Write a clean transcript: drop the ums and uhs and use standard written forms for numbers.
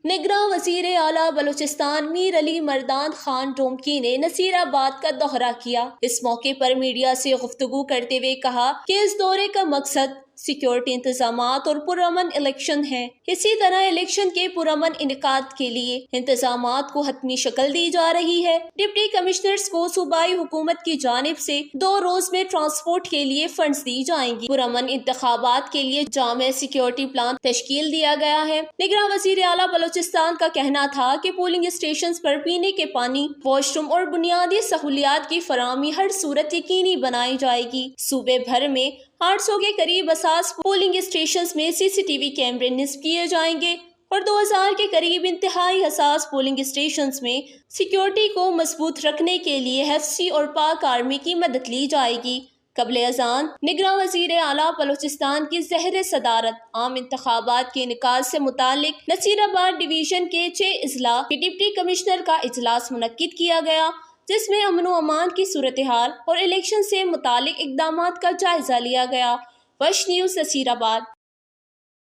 نگراں وزیر اعلیٰ بلوچستان میر علی مردان خان ڈومکی نے نصیر آباد کا دورہ کیا۔ اس موقع پر میڈیا سے گفتگو کرتے ہوئے کہا کہ اس دورے کا مقصد سیکورٹی انتظامات اور پرامن الیکشن ہے۔ اسی طرح الیکشن کے پرامن انعقاد کے لیے انتظامات کو حتمی شکل دی جا رہی ہے۔ ڈپٹی کمشنرز کو صوبائی حکومت کی جانب سے 2 روز میں ٹرانسپورٹ کے لیے فنڈز دی جائیں گی۔ پرامن انتخابات کے لیے جامع سیکورٹی پلان تشکیل دیا گیا ہے۔ نگراں وزیر اعلیٰ بلوچستان کا کہنا تھا کہ پولنگ اسٹیشنز پر پینے کے پانی، واش روم اور بنیادی سہولیات کی فراہمی ہر صورت یقینی بنائی جائے گی۔ صوبے بھر میں 800 کے قریب اساس پولنگ اسٹیشنز میں CCTV کیمرے نصب کیے جائیں گے اور 2000 کے قریب انتہائی حساس پولنگ اسٹیشنز میں سیکورٹی کو مضبوط رکھنے کے لیے FC اور پاک آرمی کی مدد لی جائے گی۔ قبل اذان نگراں وزیر اعلیٰ بلوچستان کی زیر صدارت عام انتخابات کے انعقاد سے متعلق نصیر آباد ڈویژن کے 6 اضلاع کے ڈپٹی کمشنر کا اجلاس منعقد کیا گیا، جس میں امن و امان کی صورتحال اور الیکشن سے متعلق اقدامات کا جائزہ لیا گیا۔ وش نیوز نصیر آباد۔